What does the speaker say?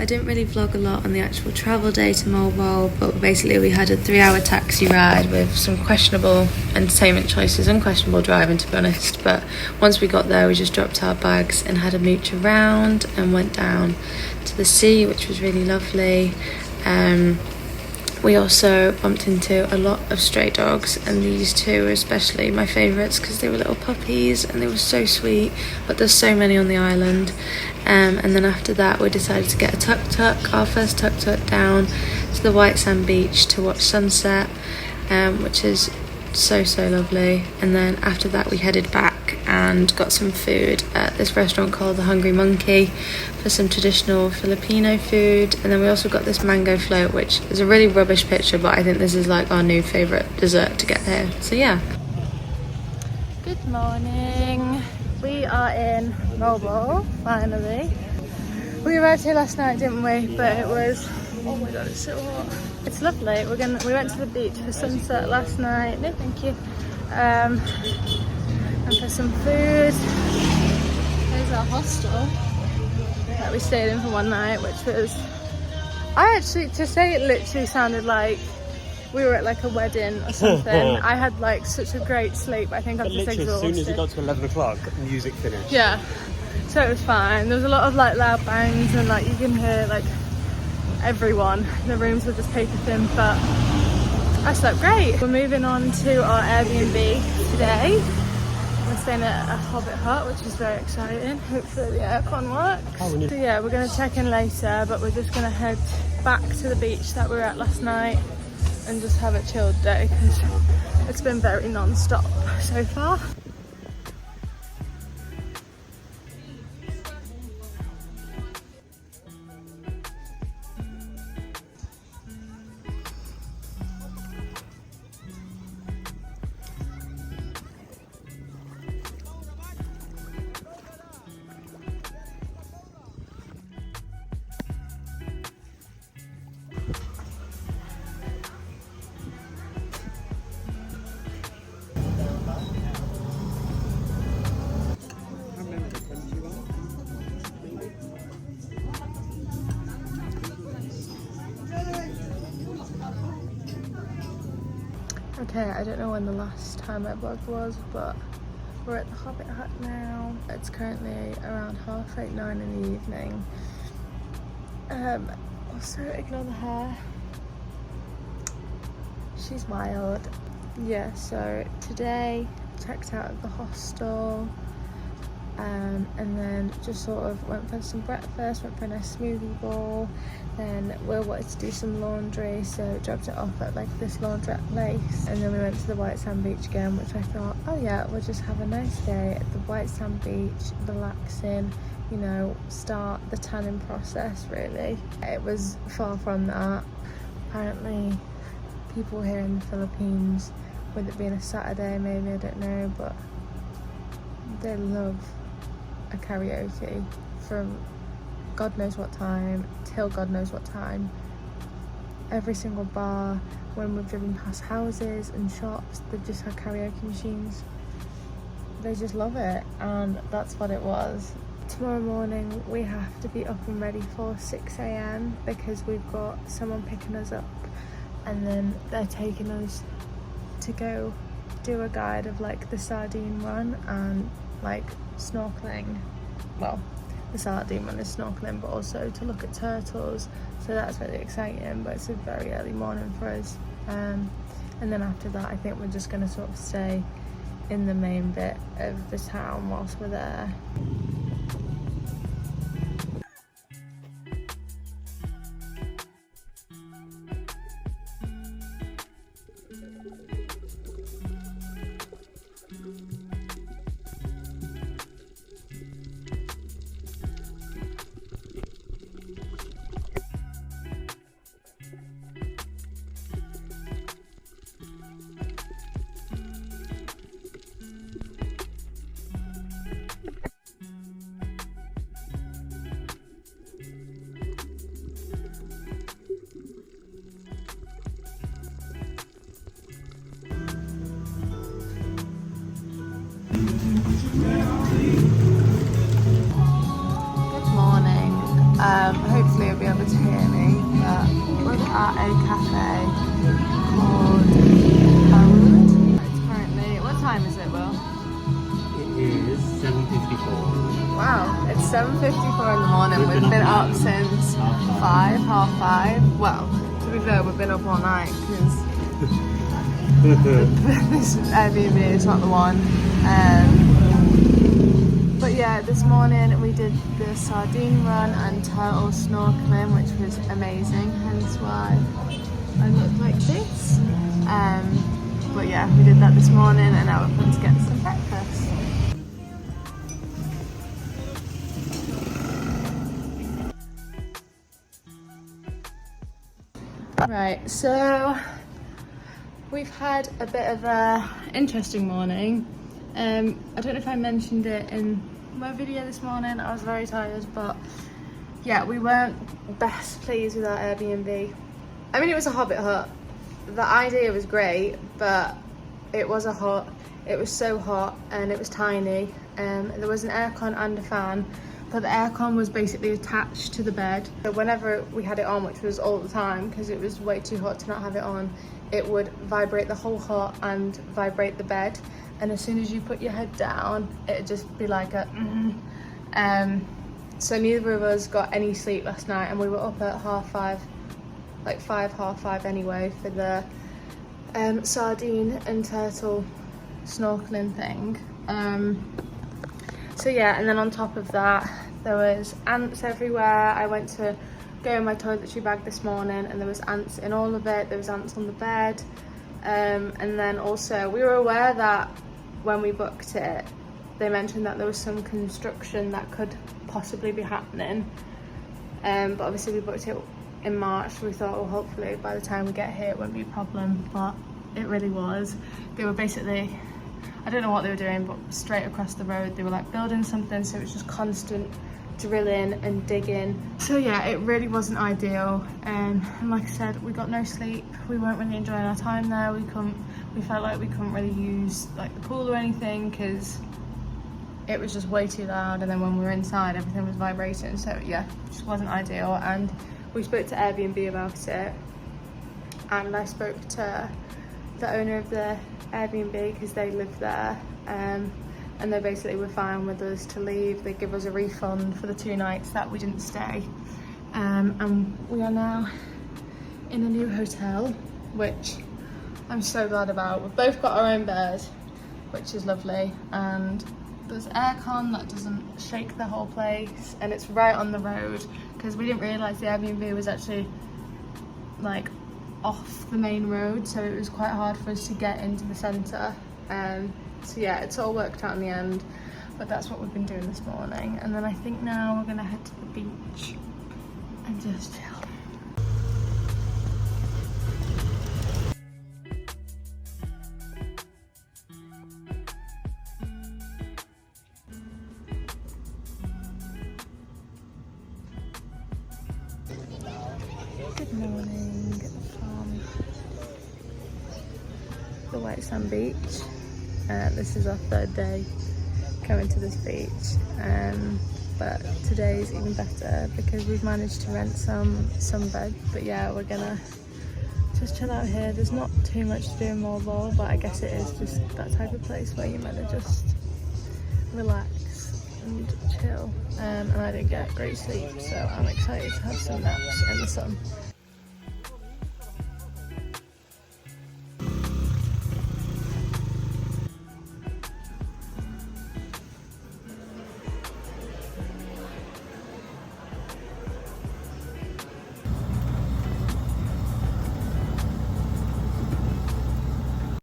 didn't really vlog a lot on the actual travel day to Moalboal, but basically we had a 3-hour taxi ride with some questionable entertainment choices, unquestionable driving to be honest. But once we got there, we just dropped our bags and had a mooch around and went down to the sea, which was really lovely. We also bumped into a lot of stray dogs, and these two are especially my favourites because they were little puppies and they were so sweet, but there's so many on the island. And then after that we decided to get a tuk-tuk, our first tuk-tuk down to the white sand beach to watch sunset, which is so lovely. And then after that we headed back and got some food at this restaurant called the Hungry Monkey for some traditional Filipino food. And then we also got this mango float, which is a really rubbish picture, but I think this is like our new favourite dessert to get here. So yeah. Good morning. We are in Moalboal, finally. We arrived here last night, didn't we? But it was, oh my god, it's so hot. It's lovely. We went to the beach for sunset last night. No, thank you. And for some food. There's our hostel that we stayed in for one night, which was, to say it literally sounded like we were at like a wedding or something. I had like such a great sleep. I think I'm just exhausted. As soon as it got to 11 o'clock, music finished. Yeah, so it was fine. There was a lot of like loud bangs and like you can hear like everyone. The rooms were just paper thin, but I slept great. We're moving on to our Airbnb today. We're staying at a Hobbit hut, which is very exciting. Hopefully the aircon works. So yeah, we're going to check in later, but we're just going to head back to the beach that we were at last night and just have a chilled day because it's been very non-stop so far. Okay, I don't know when the last time I vlogged was, but we're at the Hobbit hut now. It's currently around 9:30 in the evening. Also, ignore the hair. She's wild. Yeah, so today checked out at the hostel, and then just sort of went for some breakfast, went for a nice smoothie bowl. Then Will wanted to do some laundry, so dropped it off at like this laundrette place, and then we went to the white sand beach again, which I thought, oh yeah, we'll just have a nice day at the white sand beach, relaxing, you know, start the tanning process really. It was far from that. Apparently people here in the Philippines, with it being a Saturday maybe, I don't know, but they love a karaoke from God knows what time till God knows what time. Every single bar, when we've driven past houses and shops, they've just had karaoke machines. They just love it, and that's what it was. Tomorrow morning we have to be up and ready for 6 AM because we've got someone picking us up, and then they're taking us to go do a guide of like the sardine run and like snorkeling. Well, the sardine one is snorkeling, but also to look at turtles, so that's really exciting. But it's a very early morning for us, and then after that I think we're just going to sort of stay in the main bit of the town whilst we're there. able to hear me, but we're at a cafe called Moalboal. It's currently, what time is it, Will? It is 7:54. Wow, it's 7:54 in the morning. We've been up since 5:30. Well, to be fair, we've been up all night because this Airbnb is not the one. But yeah, this morning we did the sardine run and turtle snorkeling, which was amazing, hence why I look like this. But yeah, we did that this morning and now we're going to get some breakfast. Right, so we've had a bit of a interesting morning. I don't know if I mentioned it in my video this morning. I was very tired, but yeah, we weren't best pleased with our Airbnb. I mean, it was a hobbit hut. The idea was great, but it was a hut. It was so hot and it was tiny. There was an aircon and a fan, but the aircon was basically attached to the bed. So whenever we had it on, which was all the time because it was way too hot to not have it on, it would vibrate the whole hut and vibrate the bed. And as soon as you put your head down, it'd just be like a so neither of us got any sleep last night, and we were up at 5:30, like 5:30 anyway, for the sardine and turtle snorkeling thing. So yeah, and then on top of that, there was ants everywhere. I went to go in my toiletry bag this morning and there was ants in all of it. There was ants on the bed. And then also we were aware that when we booked it, they mentioned that there was some construction that could possibly be happening. But obviously we booked it in March, so we thought, well, hopefully by the time we get here it won't be a problem, but it really was. They were basically, I don't know what they were doing, but straight across the road they were like building something, so it was just constant drilling and digging. So yeah, it really wasn't ideal. And like I said, we got no sleep. We weren't really enjoying our time there. We felt like we couldn't really use like the pool or anything because it was just way too loud, and then when we were inside everything was vibrating. So yeah, it just wasn't ideal. And we spoke to Airbnb about it, and I spoke to the owner of the Airbnb because they live there, and they basically were fine with us to leave. They give us a refund for the 2 nights that we didn't stay, and we are now in a new hotel, which I'm so glad about. We've both got our own bed, which is lovely, and there's aircon that doesn't shake the whole place, and it's right on the road because we didn't realise the Airbnb was actually like off the main road, so it was quite hard for us to get into the centre. So yeah, it's all worked out in the end, but that's what we've been doing this morning. And then I think now we're gonna head to the beach and just chill. Good morning from the White Sand Beach. This is our 3rd day going to this beach, but today's even better because we've managed to rent some sunbed. But yeah, we're gonna just chill out here. There's not too much to do in Moalboal, but I guess it is just that type of place where you're meant to just relax and chill. And I didn't get great sleep, so I'm excited to have some naps in the sun.